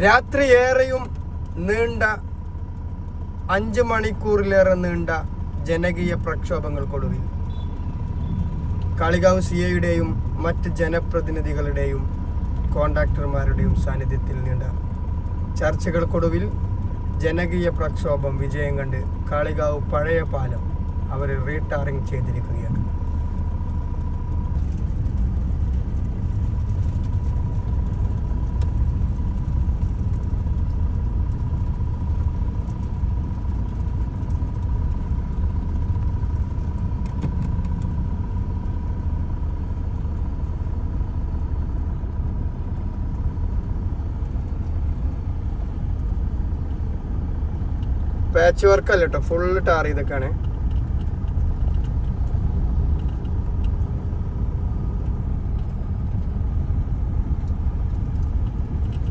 രാത്രിയേറെയും നീണ്ട 5 മണിക്കൂറിലേറെ നീണ്ട ജനകീയ പ്രക്ഷോഭങ്ങൾക്കൊടുവിൽ കാളികാവ് CIയുടെയും മറ്റ് ജനപ്രതിനിധികളുടെയും കോൺട്രാക്ടർമാരുടെയും സാന്നിധ്യത്തിൽ നീണ്ട ചർച്ചകൾക്കൊടുവിൽ ജനകീയ പ്രക്ഷോഭം വിജയം കണ്ട് കാളികാവ് പഴയ പാലം അവർ റീടാറിങ് ചെയ്തിരിക്കുകയാണ്. പാച്ച് വർക്ക് അല്ല കേട്ടോ, ഫുള്ള് ടാർ ചെയ്തൊക്കെയാണ്.